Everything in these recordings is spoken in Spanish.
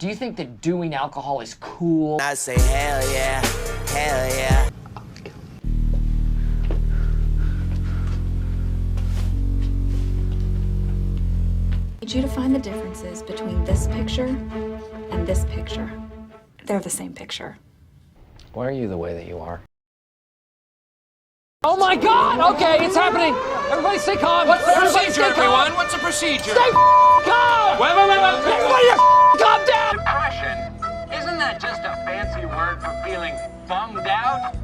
Do you think that doing alcohol is cool? I say hell yeah, hell yeah. I need you to find the differences between this picture and this picture. They're the same picture. Why are you the way that you are? Oh my God! Okay, it's happening. Everybody stay calm. What's the Everybody procedure, stay calm. everyone? What's the procedure? Stay calm! Wait. Everybody calm down! Depression? Isn't that just a fancy word for feeling bummed out?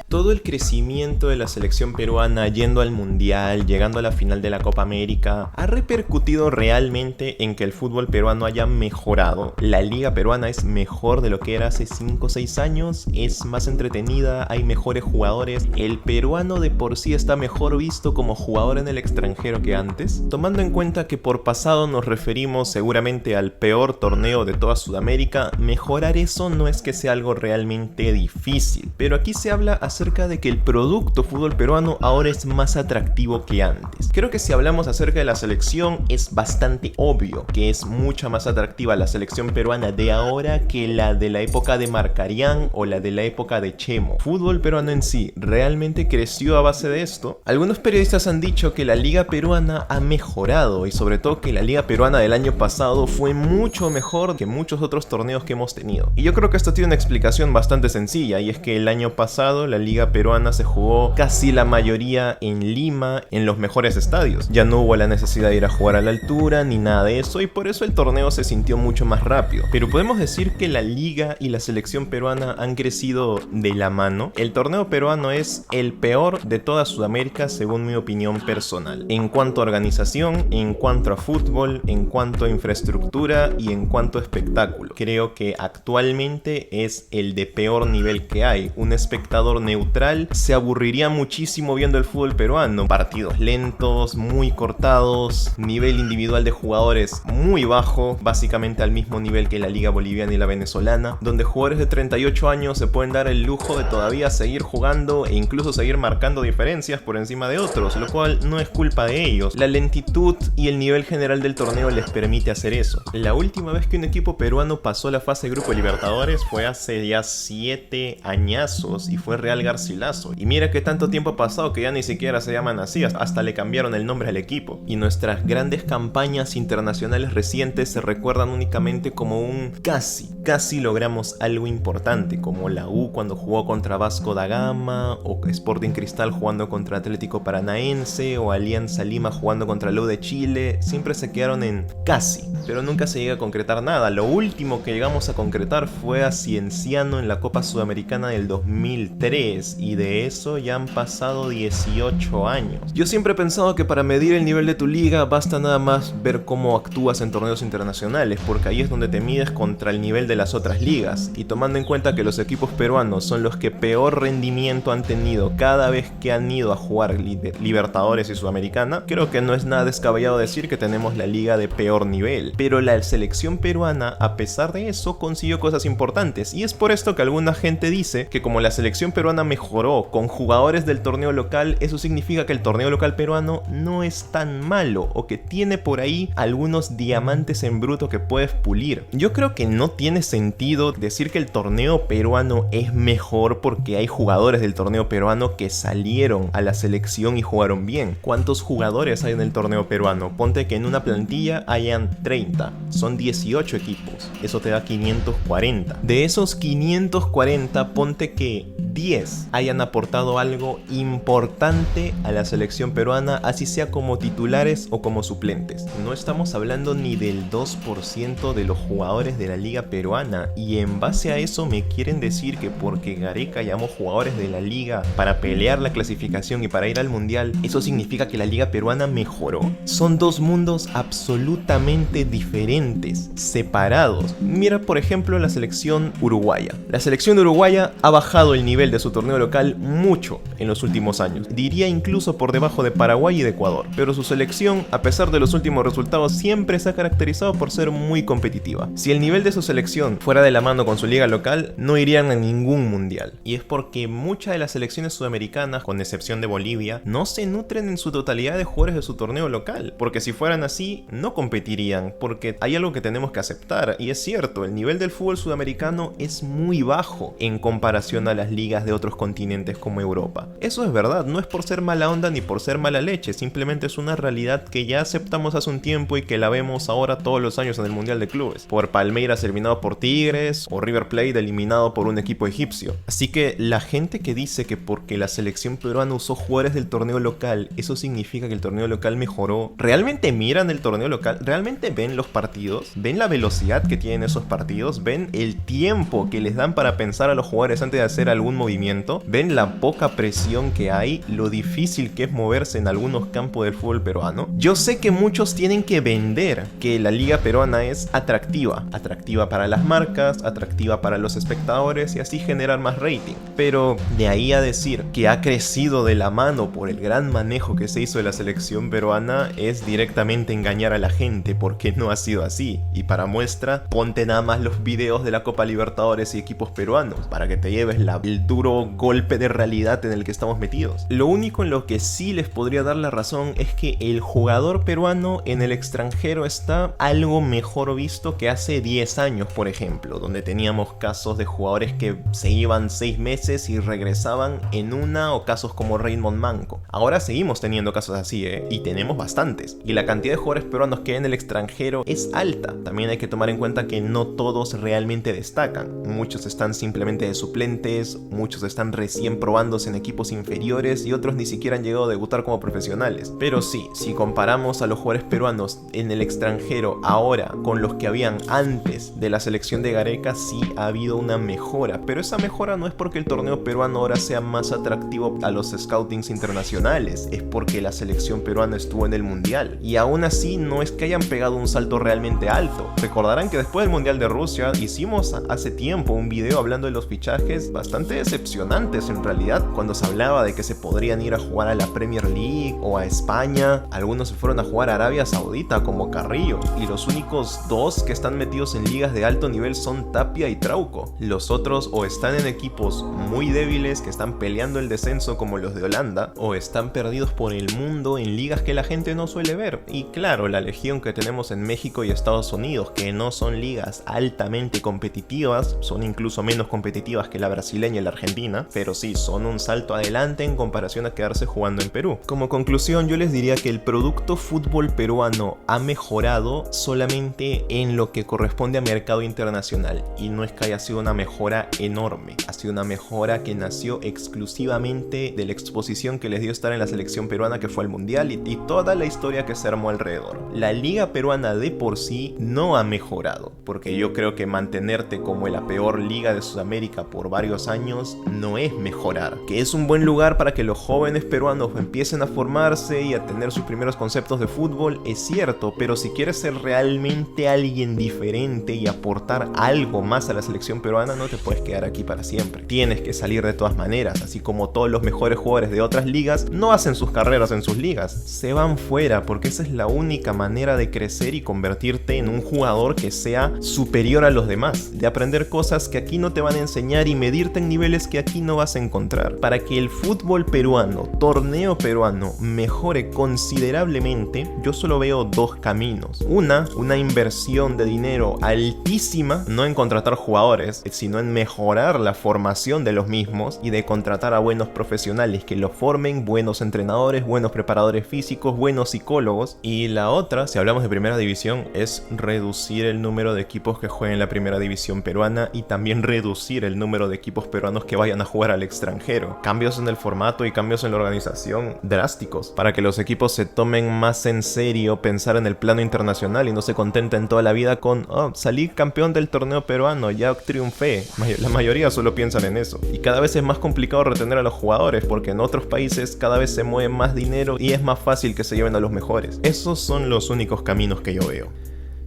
Todo el crecimiento de la selección peruana yendo al Mundial, llegando a la final de la Copa América, ha repercutido realmente en que el fútbol peruano haya mejorado. La liga peruana es mejor de lo que era hace 5 o 6 años, es más entretenida, hay mejores jugadores. El peruano de por sí está mejor visto como jugador en el extranjero que antes. Tomando en cuenta que por pasado nos referimos seguramente al peor torneo de toda Sudamérica, mejorar eso no es que sea algo realmente difícil. Pero aquí se habla acerca de que el producto fútbol peruano ahora es más atractivo que antes. Creo que si hablamos acerca de la selección es bastante obvio que es mucho más atractiva la selección peruana de ahora que la de la época de Marcarián o la de la época de Chemo. Fútbol peruano en sí realmente creció a base de esto. Algunos periodistas han dicho que la liga peruana ha mejorado y sobre todo que la liga peruana del año pasado fue mucho mejor que muchos otros torneos que hemos tenido. Y yo creo que esto tiene una explicación bastante sencilla, y es que el año pasado la liga peruana se jugó casi la mayoría en Lima, en los mejores estadios. Ya no hubo la necesidad de ir a jugar a la altura ni nada de eso, y por eso el torneo se sintió mucho más rápido. Pero podemos decir que la liga y la selección peruana han crecido de la mano. El torneo peruano es el peor de toda Sudamérica según mi opinión personal, en cuanto a organización, en cuanto a fútbol, en cuanto a infraestructura y en cuanto a espectáculo. Creo que actualmente es el de peor nivel que hay. Un espectador neutral se aburriría muchísimo viendo el fútbol peruano. Partidos lentos, muy cortados, nivel individual de jugadores muy bajo, básicamente al mismo nivel que la liga boliviana y la venezolana, donde jugadores de 38 años se pueden dar el lujo de todavía seguir jugando e incluso seguir marcando diferencias por encima de otros, lo cual no es culpa de ellos. La lentitud y el nivel general del torneo les permite hacer eso. La última vez que un equipo peruano pasó la fase de grupo de Libertadores fue hace ya 7 añazos y fue Real Garcilaso. Y mira que tanto tiempo ha pasado que ya ni siquiera se llaman así, hasta le cambiaron el nombre al equipo. Y nuestras grandes campañas internacionales recientes se recuerdan únicamente como un casi logramos algo importante, como la U cuando jugó contra Vasco da Gama, o Sporting Cristal jugando contra Atlético Paranaense, o Alianza Lima jugando contra la U de Chile. Siempre se quedaron en casi, pero nunca se llega a concretar nada. Lo último que llegamos a concretar fue a Cienciano en la Copa Sudamericana del 2003, y de eso ya han pasado 18 años. Yo siempre he pensado que para medir el nivel de tu liga basta nada más ver cómo actúas en torneos internacionales, porque ahí es donde te mides contra el nivel de las otras ligas. Y tomando en cuenta que los equipos peruanos son los que peor rendimiento han tenido cada vez que han ido a jugar Libertadores y Sudamericana, creo que no es nada descabellado decir que tenemos la liga de peor nivel. Pero la selección peruana, a pesar de eso, consiguió cosas importantes, y es por esto que alguna gente dice que como la selección peruana mejoró con jugadores del torneo local, eso significa que el torneo local peruano no es tan malo, o que tiene por ahí algunos diamantes en bruto que puedes pulir. Yo creo que no tiene sentido decir que el torneo peruano es mejor porque hay jugadores del torneo peruano que salieron a la selección y jugaron bien. ¿Cuántos jugadores hay en el torneo peruano? Ponte que en una plantilla hayan 30, son 18 equipos, eso te da 540. De esos 540, ponte que 10 hayan aportado algo importante a la selección peruana, así sea como titulares o como suplentes. No estamos hablando ni del 2% de los jugadores de la liga peruana, y en base a eso me quieren decir que porque Gareca llamó jugadores de la liga para pelear la clasificación y para ir al mundial, eso significa que la liga peruana mejoró. Son dos mundos absolutamente diferentes, separados. Mira por ejemplo la selección uruguaya. La selección uruguaya ha bajado el nivel de su torneo local mucho en los últimos años. Diría incluso por debajo de Paraguay y de Ecuador. Pero su selección, a pesar de los últimos resultados, siempre se ha caracterizado por ser muy competitiva. Si el nivel de su selección fuera de la mano con su liga local, no irían a ningún mundial. Y es porque muchas de las selecciones sudamericanas, con excepción de Bolivia, no se nutren en su totalidad de jugadores de su torneo local. Porque si fueran así, no competirían. Porque hay algo que tenemos que aceptar. Y es cierto, el nivel del fútbol sudamericano es muy bajo en comparación a las ligas de otros continentes como Europa. Eso es verdad, no es por ser mala onda ni por ser mala leche, simplemente es una realidad que ya aceptamos hace un tiempo y que la vemos ahora todos los años en el Mundial de Clubes. Por Palmeiras eliminado por Tigres o River Plate eliminado por un equipo egipcio. Así que la gente que dice que porque la selección peruana usó jugadores del torneo local, eso significa que el torneo local mejoró. ¿Realmente miran el torneo local? ¿Realmente ven los partidos? ¿Ven la velocidad que tienen esos partidos? ¿Ven el tiempo que les dan para pensar a los jugadores antes de hacer algún movimiento? ¿Ven la poca presión que hay? ¿Lo difícil que es moverse en algunos campos del fútbol peruano? Yo sé que muchos tienen que vender que la liga peruana es atractiva. Atractiva para las marcas, atractiva para los espectadores y así generar más rating. Pero de ahí a decir que ha crecido de la mano por el gran manejo que se hizo de la selección peruana es directamente engañar a la gente, porque no ha sido así. Y para muestra, ponte nada más los videos de la Copa Libertadores y equipos peruanos para que te lleves el duro golpe de realidad en el que estamos metidos. Lo único en lo que sí les podría dar la razón es que el jugador peruano en el extranjero está algo mejor visto que hace 10 años, por ejemplo, donde teníamos casos de jugadores que se iban 6 meses y regresaban en una, o casos como Raymond Manco. Ahora seguimos teniendo casos así, y tenemos bastantes. Y la cantidad de jugadores peruanos que hay en el extranjero es alta. También hay que tomar en cuenta que no todos realmente destacan. Muchos están simplemente de suplentes, muchos están recién probándose en equipos inferiores y otros ni siquiera han llegado a debutar como profesionales. Pero sí, si comparamos a los jugadores peruanos en el extranjero ahora con los que habían antes de la selección de Gareca, sí ha habido una mejora. Pero esa mejora no es porque el torneo peruano ahora sea más atractivo a los scoutings internacionales, es porque la selección peruana estuvo en el mundial. Y aún así no es que hayan pegado un salto realmente alto. Recordarán que después del mundial de Rusia hicimos hace tiempo un video hablando de los fichajes bastante decepcionantes en realidad, cuando se hablaba de que se podrían ir a jugar a la Premier League o a España. Algunos se fueron a jugar a Arabia Saudita como Carrillo, y los únicos dos que están metidos en ligas de alto nivel son Tapia y Trauco. Los otros o están en equipos muy débiles que están peleando el descenso como los de Holanda, o están perdidos por el mundo en ligas que la gente no suele ver. Y claro, la legión que tenemos en México y Estados Unidos, que no son ligas altamente competitivas, son incluso menos competitivas que la brasileña y la argentina, pero sí, son un salto adelante en comparación a quedarse jugando en Perú. Como conclusión, yo les diría que el producto fútbol peruano ha mejorado solamente en lo que corresponde a mercado internacional, y no es que haya sido una mejora enorme, ha sido una mejora que nació exclusivamente de la exposición que les dio estar en la selección peruana, que fue al mundial, y toda la historia que se armó alrededor. La liga peruana de por sí no ha mejorado, porque yo creo que mantenerte como la peor liga de Sudamérica por varios años no es mejorar. Que es un buen lugar para que los jóvenes peruanos empiecen a formarse y a tener sus primeros conceptos de fútbol, es cierto, pero si quieres ser realmente alguien diferente y aportar algo más a la selección peruana, no te puedes quedar aquí para siempre. Tienes que salir de todas maneras, así como todos los mejores jugadores de otras ligas no hacen sus carreras en sus ligas, se van fuera, porque esa es la única manera de crecer y convertirte en un jugador que sea superior a los demás, de aprender cosas que aquí no te van a enseñar y medirte en niveles que aquí no vas a encontrar. Para que el fútbol peruano, torneo peruano, mejore considerablemente, yo solo veo dos caminos. Una inversión de dinero altísima, no en contratar jugadores, sino en mejorar la formación de los mismos y de contratar a buenos profesionales que los formen, buenos entrenadores, buenos preparadores físicos, buenos psicólogos. Y la otra, si hablamos de primera división, es reducir el número de equipos que jueguen en la primera división peruana y también reducir el número de equipos peruanos que vayan a jugar al extranjero. Cambios en el formato y cambios en la organización drásticos para que los equipos se tomen más en serio pensar en el plano internacional y no se contenten toda la vida con salí campeón del torneo peruano, ya triunfé. La mayoría solo piensan en eso. Y cada vez es más complicado retener a los jugadores porque en otros países cada vez se mueve más dinero y es más fácil que se lleven a los mejores. Esos son los únicos caminos que yo veo.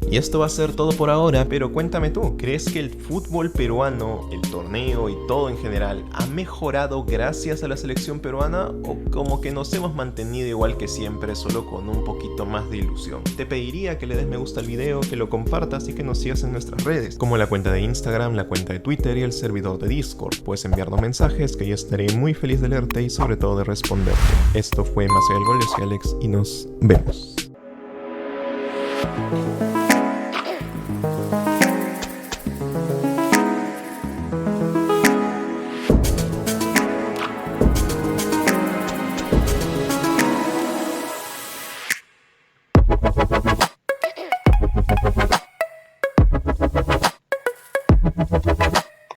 Y esto va a ser todo por ahora, pero cuéntame tú, ¿crees que el fútbol peruano, el torneo y todo en general ha mejorado gracias a la selección peruana o como que nos hemos mantenido igual que siempre, solo con un poquito más de ilusión? Te pediría que le des me gusta al video, que lo compartas y que nos sigas en nuestras redes, como la cuenta de Instagram, la cuenta de Twitter y el servidor de Discord. Puedes enviarnos mensajes que yo estaré muy feliz de leerte y sobre todo de responderte. Esto fue Más allá del gol, yo soy Alex y nos vemos.